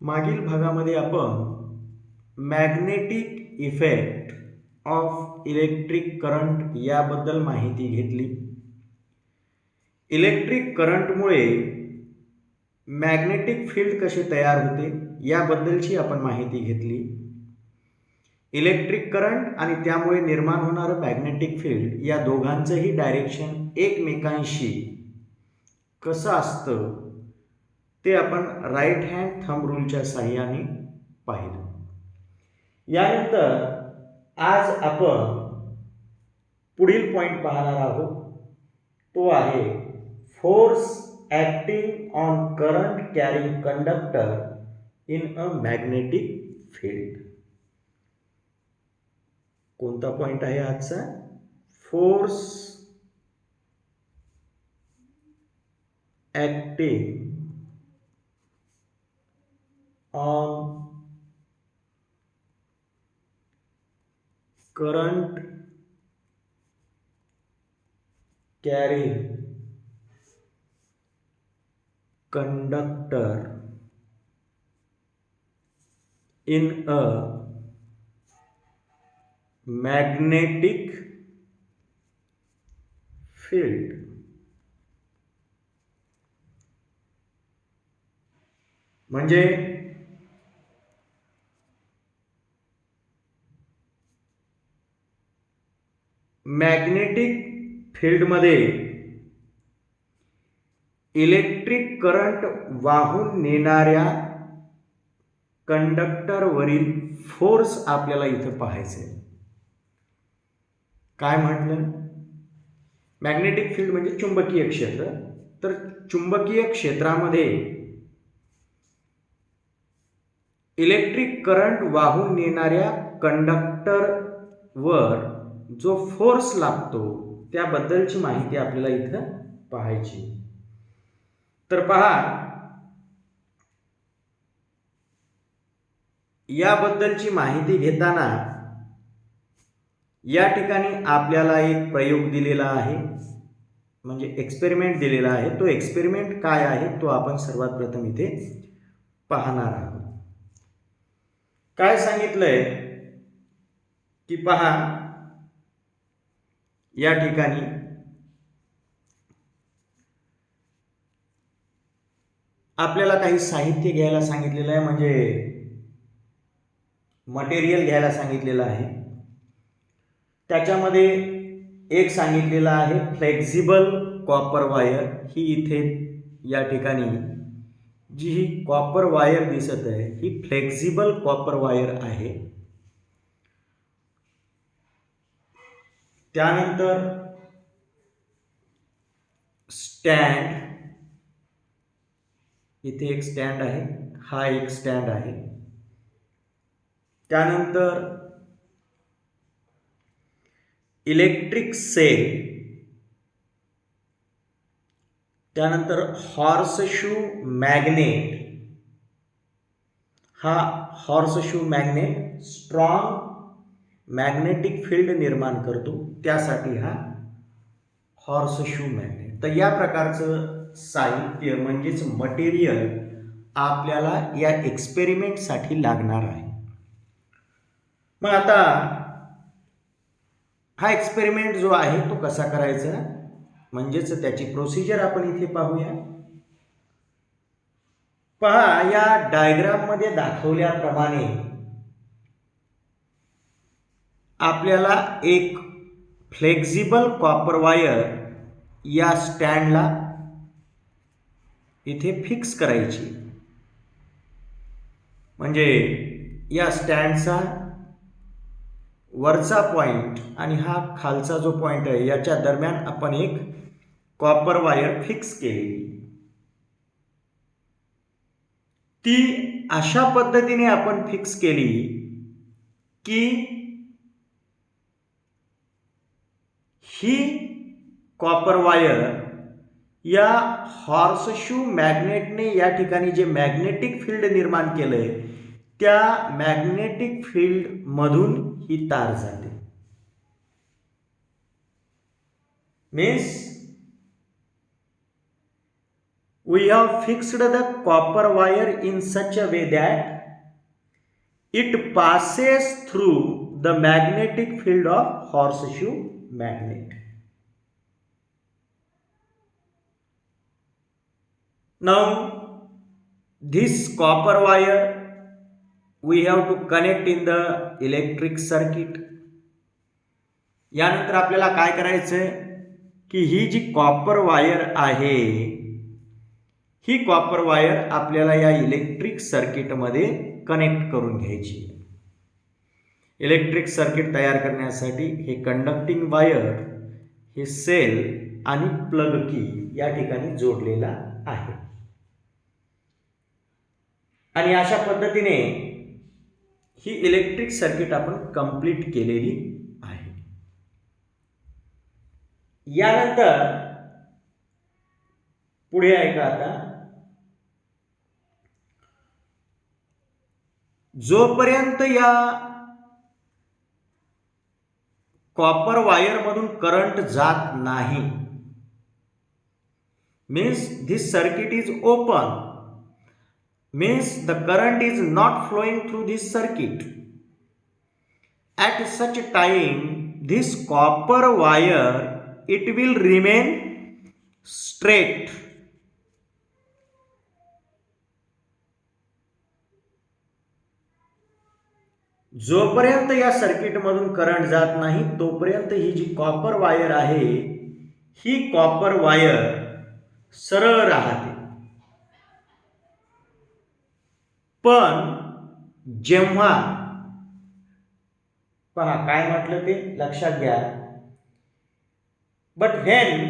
मागील भागामध्ये आपण magnetic effect of electric current याबद्दल माहिती घेतली. इलेक्ट्रिक करंटमुळे मॅग्नेटिक फील्ड कसे तयार होते याबद्दलची आपण माहिती घेतली. इलेक्ट्रिक करंट आणि त्यामुळे निर्माण होणारं मॅग्नेटिक फील्ड या दोघांचंही डायरेक्शन एकमेकांशी कसं असतं ते आपण राईट हँड थंब रूलच्या साहाय्याने पाहिलं. यानंतर आज आपण पुढील पॉइंट पाहणार आहोत. तो आहे force acting on current carrying conductor in a magnetic field. कोणता पॉइंट आहे आजचा? Force acting on current carrying conductor in a magnetic field. म्हणजे मॅग्नेटिक फील्डमध्ये इलेक्ट्रिक करंट वाहून नेणाऱ्या कंडक्टरवरील फोर्स आपल्याला इथं पाहायचे. काय म्हटलं? मॅग्नेटिक फील्ड म्हणजे चुंबकीय क्षेत्र. तर चुंबकीय क्षेत्रामध्ये इलेक्ट्रिक करंट वाहून नेणाऱ्या कंडक्टरवर जो फोर्स लागतो त्याबद्दलची माहिती आपल्याला इथं पाहायची. तर पहा, याबद्दलची माहिती घेताना या ठिकाणी आपल्याला एक प्रयोग दिलेला आहे, म्हणजे एक्सपेरिमेंट दिलेला आहे. तो एक्सपेरिमेंट काय आहे तो आपण सर्वात प्रथम इथे पाहणार आहोत. काय सांगितलंय की पहा, या ठिकाणी आपल्याला काही साहित्य घ्यायला सांगितलेलं आहे, म्हणजे मटेरियल घ्यायला सांगितलेलं आहे. त्याच्यामध्ये एक सांगितलेलं आहे फ्लेक्झिबल कॉपर वायर. ही इथे या ठिकाणी जी ही कॉपर वायर दिसत आहे ही फ्लेक्झिबल कॉपर वायर आहे. त्यानंतर स्टँड, इथे एक स्टँड आहे, हा एक स्टँड आहे. त्यानंतर इलेक्ट्रिक सेल, त्यानंतर हॉर्सशू मॅग्नेट. हा horseshoe magnet strong magnetic field निर्माण करतो, त्यासाठी हा हॉर्सशू मॅग्नेट. तर या प्रकारचं साहित्य म्हणजेच मटेरियल आपल्याला या एक्सपेरिमेंटसाठी लागणार आहे. मग आता हा एक्सपेरिमेंट जो आहे तो कसा करायचा, म्हणजेच त्याची प्रोसिजर आपण इथे पाहूया. पहा, या डायग्राम मध्ये दाखवल्याप्रमाणे आपल्याला एक फ्लेक्झिबल कॉपर वायर या स्टँडला इथे फिक्स करायची. म्हणजे या स्टँडचा वरचा पॉइंट आणि हा खालचा जो पॉइंट आहे याच्या दरम्यान आपण एक कॉपर वायर फिक्स केली. ती अशा पद्धतीने आपण फिक्स केली की ही कॉपर वायर या हॉर्सशू मॅग्नेटने या ठिकाणी जे मॅग्नेटिक फील्ड निर्माण केलंय त्या मॅग्नेटिक फील्ड मधून ही तार जाते. Means we have fixed the copper wire in such a way that it passes through the magnetic field of horseshoe magnet. Now this copper wire we have to connect in the electric circuit. यानंतर आपल्याला काय करायचंय की ही जी copper wire आहे ही copper wire आपल्याला या electric सर्किटमध्ये connect करून घ्यायची. इलेक्ट्रिक सर्किट तयार करण्यासाठी हे कंडक्टिंग वायर हे सेल आणि प्लग की या ठिकाणी जोडलेला आहे. आणि अशा पद्धतीने ही इलेक्ट्रिक सर्किट आपण कंप्लीट केलेली आहे. यानंतर पुढे ऐका आता. जोपर्यंत या कॉपर वायर मधून करंट जात नाही, means this circuit is open, means the current is not flowing through this circuit. At such time this copper wire it will remain straight. जोपर्यंत या सर्किट मधून करंट जात नाही तोपर्यंत ही जी कॉपर वायर आहे ही कॉपर वायर सरळ राहते. पण जेव्हा पहा काय म्हटलं ते लक्षात घ्या. But when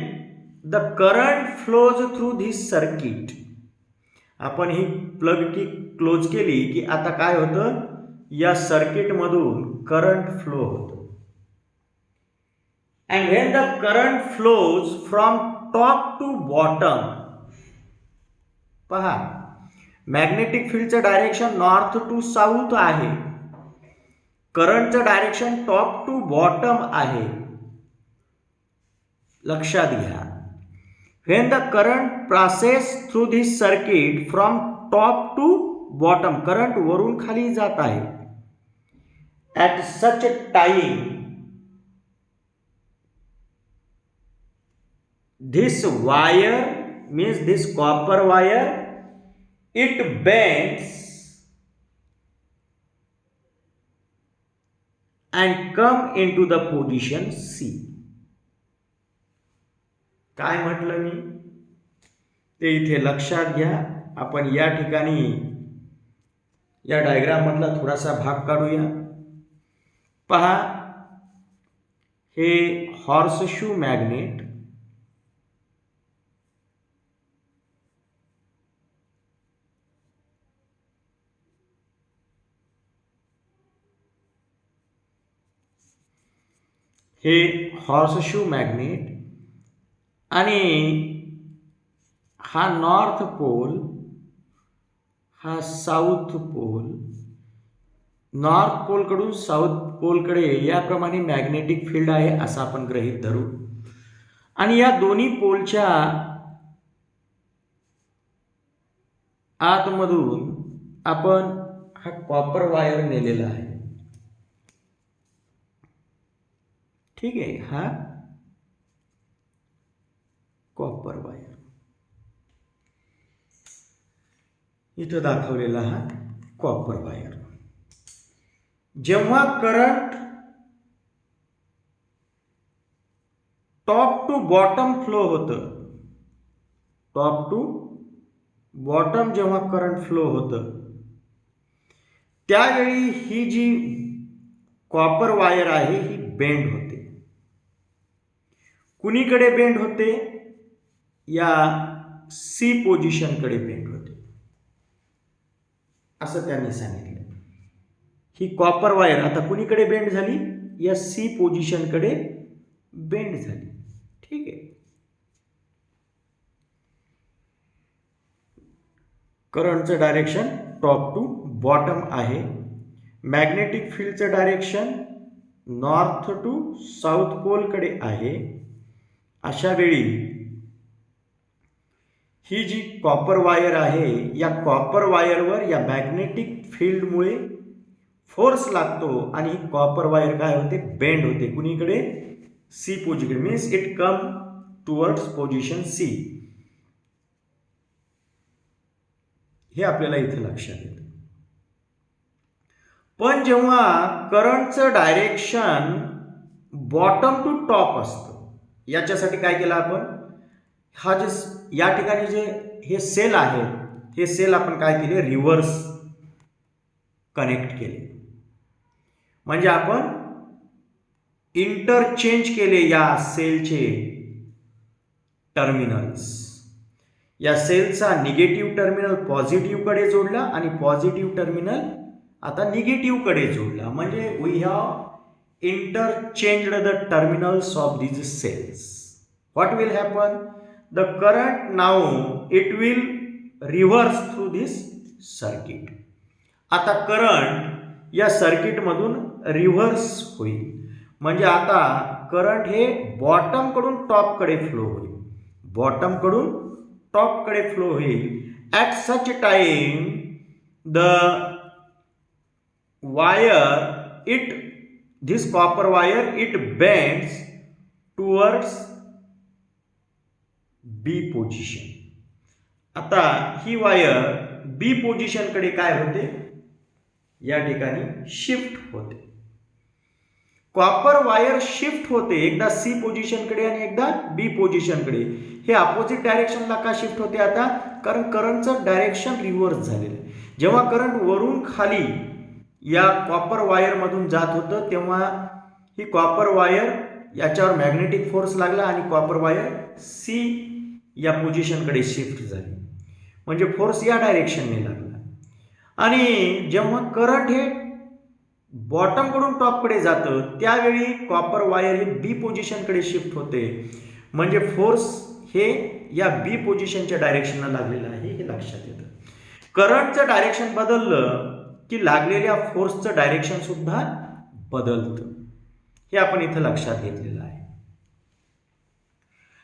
the current flows through this circuit, आपण ही प्लग की क्लोज केली की आता काय होतं या सर्किट मधून करंट फ्लो होतो. And when the current flows from top to bottom, पहा मॅग्नेटिक फील्डचं डायरेक्शन नॉर्थ टू साऊथ आहे, करंटचं डायरेक्शन टॉप टू बॉटम आहे. लक्षात घ्या. When the current passes through this circuit from top to bottom, current वरून खाली जात आहे. At such time this wire means this copper wire it bends and come into the position C. काय म्हटलं मी ते इथे लक्षात घ्या. आपण या ठिकाणी या डायग्राम मधला थोडासा भाग काढूया. पहा हे हॉर्सशू मॅग्नेट, हे हॉर्सशू मॅग्नेट आणि हा नॉर्थ पोल, हा साऊथ पोल. नॉर्थ पोलकडून साऊथ पोलकडे याप्रमाणे मॅग्नेटिक फील्ड आहे असं आपण गृहीत धरू. आणि या दोन्ही पोलच्या आतमधून आपण हा कॉपर वायर नेलेला आहे. ठीक आहे, हा कॉपर वायर इथं दाखवलेला हा कॉपर वायर. जेव्हा current top to bottom flow होतं, टॉप टू बॉटम जेव्हा करंट फ्लो होतं त्यावेळी ही जी कॉपर वायर आहे ही बेंड होते. कुणीकडे बेंड होते? या सी पोझिशनकडे बेंड होते असं त्यांनी सांगितलं. ही कॉपर वायर आता कुणीकडे बेंड झाली? या सी पोझिशनकडे बेंड झाली. ठीक आहे. करंटचं डायरेक्शन टॉप टू बॉटम आहे. मॅग्नेटिक फील्डचं डायरेक्शन नॉर्थ टू साऊथ पोलकडे आहे. अशा वेळी ही जी कॉपर वायर आहे, या कॉपर वायरवर या मॅग्नेटिक फील्डमुळे फोर्स लागतो आणि ही कॉपर वायर काय होते, बेंड होते. कुणीकडे? C position, means it come towards position C. हे आपल्याला इथे लक्षात येतं. पण जेव्हा करंटचं डायरेक्शन बॉटम टू टॉप असतं, याच्यासाठी काय केलं आपण, हा जे या ठिकाणी जे हे सेल आहेत, हे सेल आपण काय केले, रिव्हर्स कनेक्ट केले. म्हणजे आपण इंटरचेंज केले या सेलचे टर्मिनल्स. या सेलचा निगेटिव्ह टर्मिनल पॉझिटिव्ह कडे जोडला आणि पॉझिटिव्ह टर्मिनल आता निगेटिव्ह कडे जोडला. म्हणजे we have interchanged the terminals of these cells. What will happen, the current now it will reverse through this circuit. आता करंट या सर्किटमधून रिव्हर्स होईल. म्हणजे आता करंट हे बॉटम कडून टॉप कडे फ्लो होईल, बॉटम कडून टॉप कडे फ्लो होईल. At such time the wire it, this copper wire it bends towards B position. आता ही वायर बी पोझिशन कडे काय होते, या ठिकाणी शिफ्ट होते. कॉपर वायर शिफ्ट होते, एकदा सी पोझिशन कडे आणि एकदा बी पोझिशन कडे. हे अपोजिट डायरेक्शनला का शिफ्ट होते आता, कारण करंटचं डायरेक्शन रिव्हर्स झालेलं आहे. जेव्हा करंट वरून खाली या कॉपर वायर मधून जात होतं, तेव्हा ही कॉपर वायर याच्यावर मॅग्नेटिक फोर्स लागला आणि कॉपर वायर सी या पोझिशन कडे शिफ्ट झाली. म्हणजे फोर्स या डायरेक्शनने लागला. आणि जेव्हा करंट हे बॉटम कडून टॉप कडे जातं, त्यावेळी कॉपर वायर हे बी पोझिशन कडे शिफ्ट होते. म्हणजे फोर्स हे या बी पोझिशनच्या डायरेक्शनला लागलेलं आहे, हे लक्षात येतं. करंटचं डायरेक्शन बदललं की लागलेल्या फोर्सचं डायरेक्शन सुद्धा बदलतं, हे आपण इथं लक्षात घेतलेलं आहे.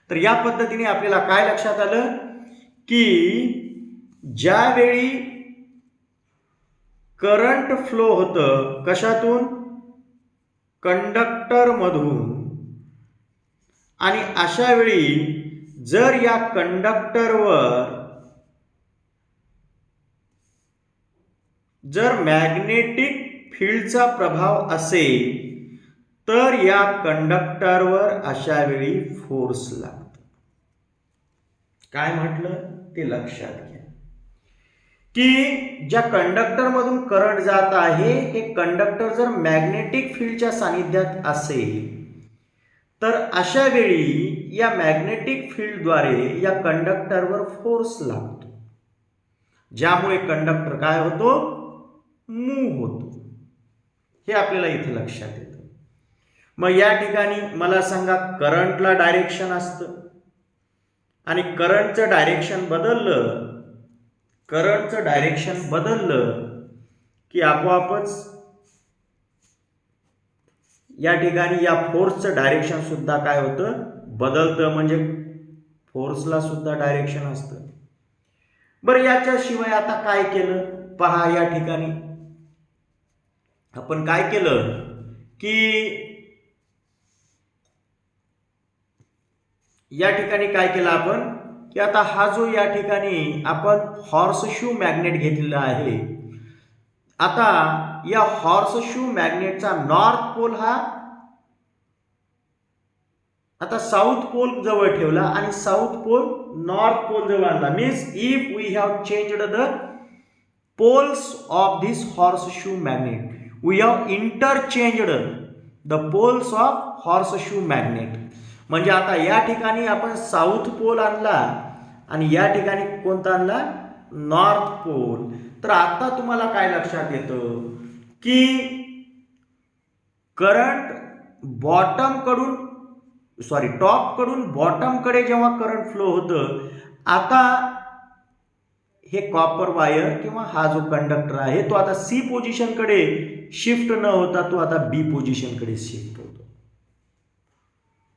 तर या पद्धतीने आपल्याला काय लक्षात आलं की ज्यावेळी करंट फ्लो होतं कशातून, कंडक्टर मधून, आणि अशा वेळी जर या कंडक्टरवर जर मॅग्नेटिक फील्डचा प्रभाव असेल तर या कंडक्टरवर अशा वेळी फोर्स लागतो. काय म्हटलं ते लक्षात घ्या की ज्या कंडक्टर मधून करंट जात आहे, हे कंडक्टर जर मॅग्नेटिक फील्डच्या सानिध्यात असेल तर अशा वेळी या मॅग्नेटिक फील्डद्वारे या कंडक्टरवर फोर्स लागतो, ज्यामुळे कंडक्टर काय होतो, मूव्ह होतो. हे आपल्याला इथे लक्षात येतं. मग या ठिकाणी मला सांगा, करंटला डायरेक्शन असतं आणि करंटचं डायरेक्शन बदललं, करंटचं डायरेक्शन बदललं की आपोआपच या ठिकाणी या फोर्सचं डायरेक्शन सुद्धा काय होतं, बदलतं. म्हणजे फोर्सला सुद्धा डायरेक्शन असतं. बरं, याच्याशिवाय आता काय केलं पहा. या ठिकाणी आपण काय केलं की या ठिकाणी काय केलं आपण की आता हा जो या ठिकाणी आपण हॉर्सशू मॅग्नेट घेतलेला आहे, आता या हॉर्सशू मॅग्नेटचा नॉर्थ पोल हा आता साऊथ पोल जवळ ठेवला आणि साऊथ पोल नॉर्थ पोल जवळ आणला. Means if we have changed the poles of this horseshoe magnet, we have interchanged the poles of horseshoe magnet. म्हणजे आता या ठिकाणी आपण साऊथ पोल आणला आणि या ठिकाणी कोणता आणला, नॉर्थ पोल. तर आता तुम्हाला काय लक्षात येतं की करंट बॉटम कडून टॉप कडून बॉटम कडे जेव्हा करंट फ्लो होतं, आता हे कॉपर वायर किंवा हा जो कंडक्टर आहे तो आता सी पोझिशन कडे शिफ्ट न होता तो आता बी पोझिशन कडे शिफ्ट होतो.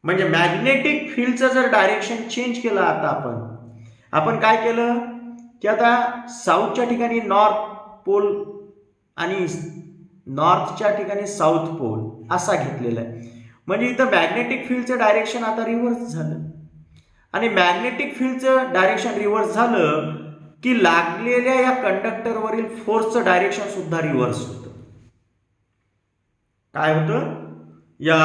म्हणजे मॅग्नेटिक फील्डचं जर डायरेक्शन चेंज केलं आता आपण, आपण काय केलं की आता साऊथच्या ठिकाणी नॉर्थ पोल आणि नॉर्थच्या ठिकाणी साऊथ पोल असा घेतलेला आहे. म्हणजे इथं मॅग्नेटिक फील्डचं डायरेक्शन आता रिव्हर्स झालं आणि मॅग्नेटिक फील्डचं डायरेक्शन रिव्हर्स झालं की लागलेल्या या कंडक्टरवरील फोर्सचं डायरेक्शन सुद्धा रिव्हर्स होतं. काय होतं? या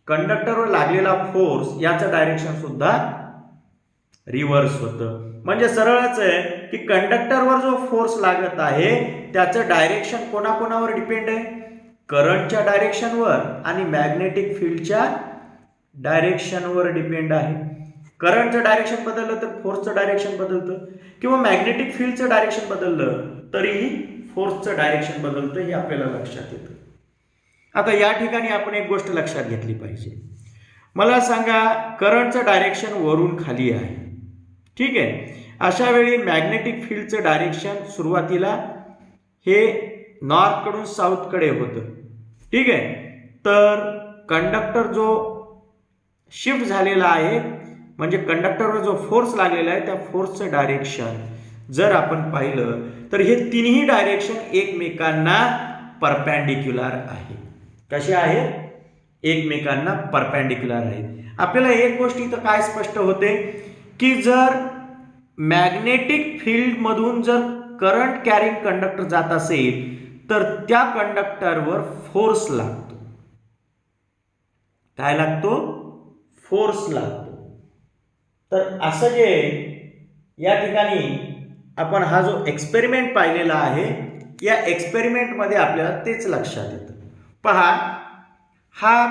कंडक्टरवर लागलेला फोर्स याचं डायरेक्शन सुद्धा रिव्हर्स होतं. म्हणजे सरळच आहे की कंडक्टरवर जो फोर्स लागत आहे त्याचं डायरेक्शन कोणाकोणावर डिपेंड आहे? करंटच्या डायरेक्शनवर आणि मॅग्नेटिक फील्डच्या डायरेक्शनवर डिपेंड आहे. करंटचं डायरेक्शन बदललं तर फोर्सचं डायरेक्शन बदलतं किंवा मॅग्नेटिक फील्डचं डायरेक्शन बदललं तरीही फोर्सचं डायरेक्शन बदलतं हे आपल्याला लक्षात येतं. आता या ठिकाणी आपण एक गोष्ट लक्षात घेतली पाहिजे. मला सांगा करंटचं डायरेक्शन वरून खाली आहे, ठीक आहे. अशा वेळी मॅग्नेटिक फील्डचं डायरेक्शन सुरुवातीला हे नॉर्थकडून साऊथकडे होतं, ठीक आहे. तर कंडक्टर जो शिफ्ट झालेला आहे म्हणजे कंडक्टरवर जो फोर्स लागलेला आहे त्या फोर्सचं डायरेक्शन जर आपण पाहिलं तर हे तिन्ही डायरेक्शन एकमेकांना परपेंडिक्युलर आहे. कसे आहेत? एकमेकांना परपेंडिक्युलर आहेत. आपल्याला एक गोष्ट इथं काय स्पष्ट होते की जर मॅग्नेटिक फील्डमधून जर करंट कॅरिंग कंडक्टर जात असेल तर त्या कंडक्टरवर फोर्स लागतो. काय लागतो? फोर्स लागतो. तर असं जे या ठिकाणी आपण हा जो एक्सपेरिमेंट पाहिलेला आहे या एक्सपेरिमेंटमध्ये आपल्याला तेच लक्षात येतं. पहा, हा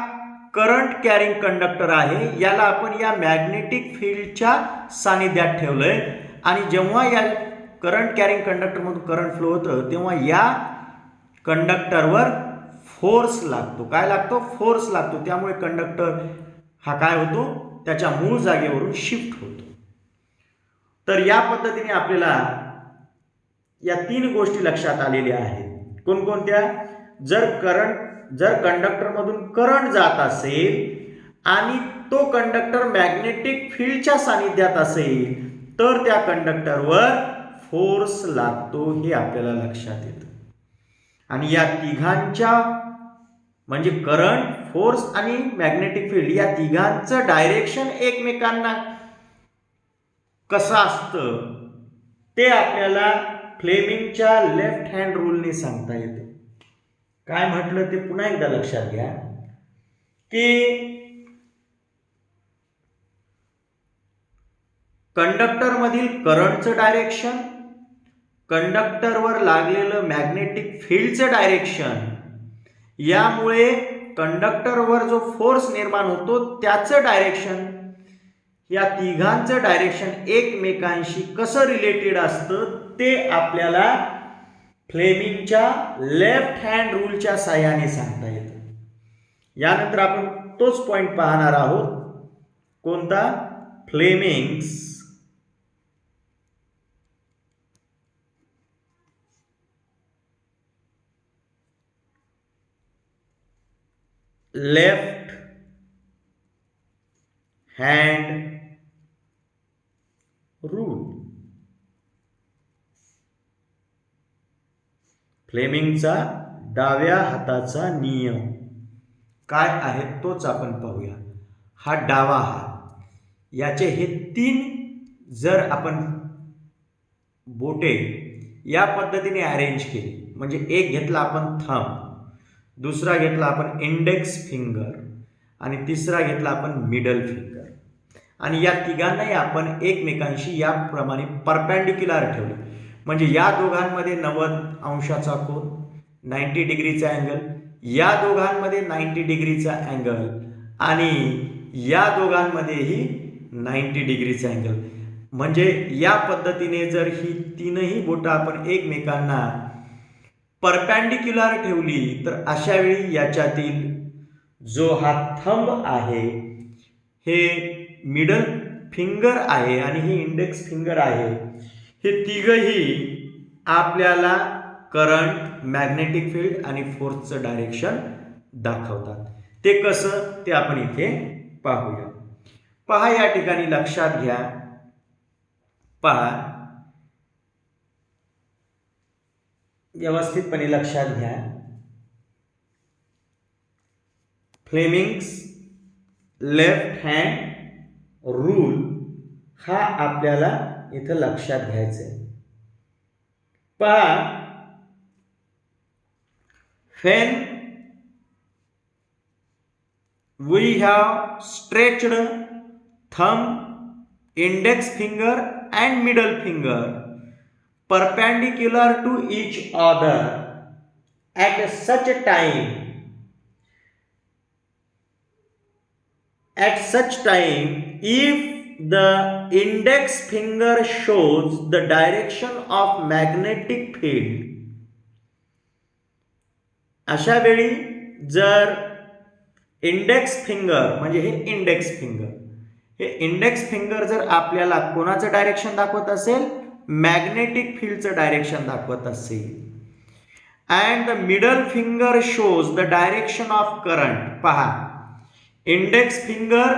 करंट कॅरिंग कंडक्टर आहे, याला आपण या मॅग्नेटिक फील्डच्या सानिध्यात ठेवलंय आणि जेव्हा या करंट कॅरिंग कंडक्टरमधून करंट फ्लो होतं तेव्हा या कंडक्टरवर फोर्स लागतो. काय लागतो? फोर्स लागतो. त्यामुळे कंडक्टर हा काय होतो? त्याच्या मूळ जागेवरून शिफ्ट होतो. तर या पद्धतीने आपल्याला या तीन गोष्टी लक्षात आलेल्या आहेत. कोणकोणत्या? जर कंडक्टरमधून करंट जात असेल आणि तो कंडक्टर मॅग्नेटिक फील्डच्या सानिध्यात असेल तर त्या कंडक्टरवर फोर्स लागतो हे आपल्याला लक्षात येतं. आणि या तिघांच्या म्हणजे करंट, फोर्स आणि मॅग्नेटिक फील्ड या तिघांचं डायरेक्शन एकमेकांना कसं असतं ते आपल्याला फ्लेमिंगच्या लेफ्ट हँड रूलने सांगता येतं. काय म्हटलं ते पुन्हा एकदा लक्षात घ्या की कंडक्टरमधील करंटचं डायरेक्शन, कंडक्टरवर लागलेलं मॅग्नेटिक फील्डचं डायरेक्शन, यामुळे कंडक्टरवर जो फोर्स निर्माण होतो त्याचं डायरेक्शन, या तिघांचं डायरेक्शन एकमेकांशी कसं रिलेटेड असतं ते आपल्याला फ्लेमिंगच्या लेफ्ट हँड रूलच्या साहाय्याने सांगता येतं. यानंतर आपण तोच पॉइंट पाहणार आहोत. कोणता? Fleming's left hand rule. फ्लेमिंगचा डाव्या हाताचा नियम काय आहे तोच आपण पाहूया. हा डावा हात, याचे हे तीन जर आपण बोटे या पद्धतीने अरेंज केली म्हणजे एक घेतला आपण थंब, दुसरा घेतला आपण इंडेक्स फिंगर आणि तिसरा घेतला आपण मिडल फिंगर आणि या तिघांनाही आपण एकमेकांशी याप्रमाणे परपेंडिक्युलर ठेवले. म्हणजे या दोघांमध्ये 90 अंशाचा कोन 90 डिग्रीचा अँगल, या दोघांमध्ये 90 डिग्रीचा अँगल आणि या दोघांमध्येही 90 डिग्रीचा अँगल. म्हणजे या पद्धतीने जर ही तीनही बोटं आपण एकमेकांना परपेंडिक्युलर ठेवली तर अशा वेळी याच्यातील जो हा थंब आहे, हे मिडल फिंगर आहे आणि ही इंडेक्स फिंगर आहे, हे तिघही आपल्याला करंट, मॅग्नेटिक फील्ड आणि फोर्सचं डायरेक्शन दाखवतात. ते कसं ते आपण इथे पाहूया. पहा, या ठिकाणी लक्षात घ्या पहा, व्यवस्थितपणे लक्षात घ्या. फ्लेमिंग्स लेफ्ट हँड रूल हा आपल्याला इथं लक्षात घ्यायचा आहे. पहा, when we have stretched thumb, index finger and middle finger perpendicular to each other at such time if the index finger shows the direction of magnetic field, अशा वेळी जर इंडेक्स फिंगर म्हणजे हे इंडेक्स फिंगर जर आपल्याला कोणाचं direction दाखवत असेल, मॅग्नेटिक फील्डचं डायरेक्शन दाखवत असेल, and the middle finger shows the direction of current. पहा, इंडेक्स फिंगर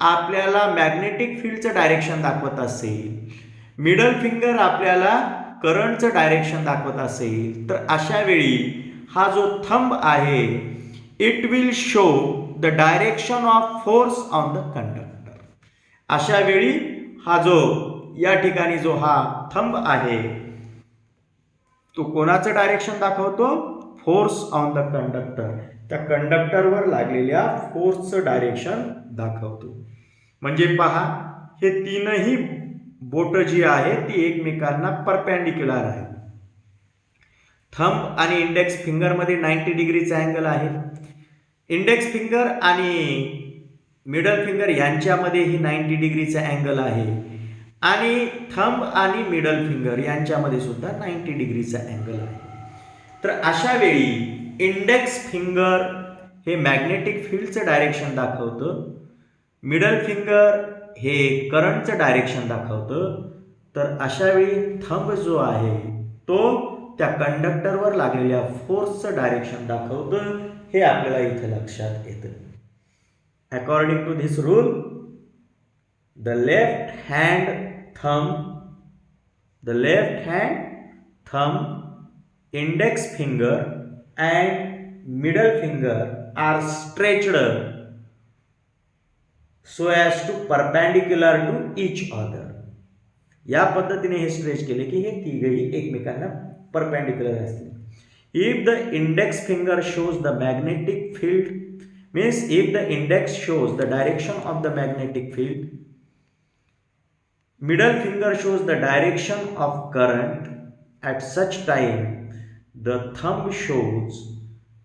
आपल्याला मॅग्नेटिक फील्डचं डायरेक्शन दाखवत असेल, मिडल फिंगर आपल्याला करंटचं डायरेक्शन दाखवत असेल, तर अशा वेळी हा जो थंब आहे it will show the direction of force on the conductor. अशा वेळी हा जो या ठिकाणी जो हा थंब आहे तो कोणाचं डायरेक्शन दाखवतो, फोर्स ऑन द कंडक्टर, त्या कंडक्टरवर लागलेल्या फोर्सचं डायरेक्शन दाखवतो. म्हणजे पहा, हे तीनही बोट जी आहे ती एकमेकांना परपेंडिक्युलर आहे. थंब आणि इंडेक्स फिंगर मध्ये 90 डिग्रीचा अँगल आहे. इंडेक्स फिंगर आणि मिडल फिंगर यांच्यामध्ये ही 90 डिग्रीचा अँगल आहे आणि थंब आणि मिडल फिंगर यांच्यामध्ये सुद्धा 90 डिग्रीचा अँगल आहे. तर अशा वेळी इंडेक्स फिंगर हे मॅग्नेटिक फील्डचं डायरेक्शन दाखवतं, मिडल फिंगर हे करंटचं डायरेक्शन दाखवतं. तर अशा वेळी थंब जो आहे तो त्या कंडक्टरवर लागलेल्या फोर्सचं डायरेक्शन दाखवतं. हे आपल्याला इथे लक्षात येतं. According to this rule, the left hand thumb, index finger and middle finger are stretched so as to perpendicular to each other. या पद्धतीने हे स्ट्रेच केले की हे तिघही एकमेकांना परपेंडिक्युलर असतील. If the index finger shows the magnetic field, means if the index shows the direction of the magnetic field, middle finger shows the direction of current, at such time the thumb shows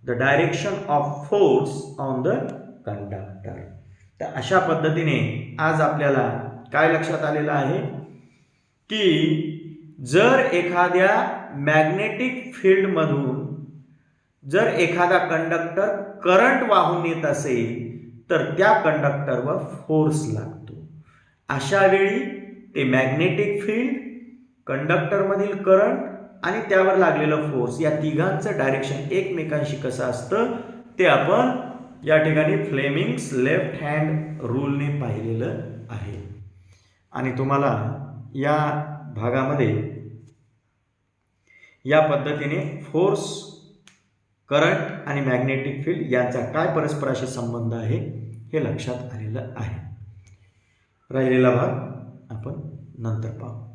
the direction of force on the conductor. तर अशा पद्धतीने आज आपल्याला काय लक्षात आलेलं आहे की जर एखाद्या मॅग्नेटिक फील्ड मधून जर एखादा कंडक्टर करंट वाहून येत असेल तर त्या कंडक्टरवर फोर्स लागतो. अशा वेळी ते मॅग्नेटिक फील्ड, कंडक्टर मधील करंट आणि त्यावर लागलेलं फोर्स या तिघांचं डायरेक्शन एकमेकांशी कसं असतं ते आपण या ठिकाणी फ्लेमिंग्स लेफ्ट हँड रूलने पाहिलेलं आहे. आणि तुम्हाला या भागामध्ये या पद्धतीने फोर्स, करंट आणि मॅग्नेटिक फील्ड यांचा काय परस्पराशी संबंध आहे हे लक्षात आलेलं आहे. राहिलेला भाग आपण नंतर पाहू.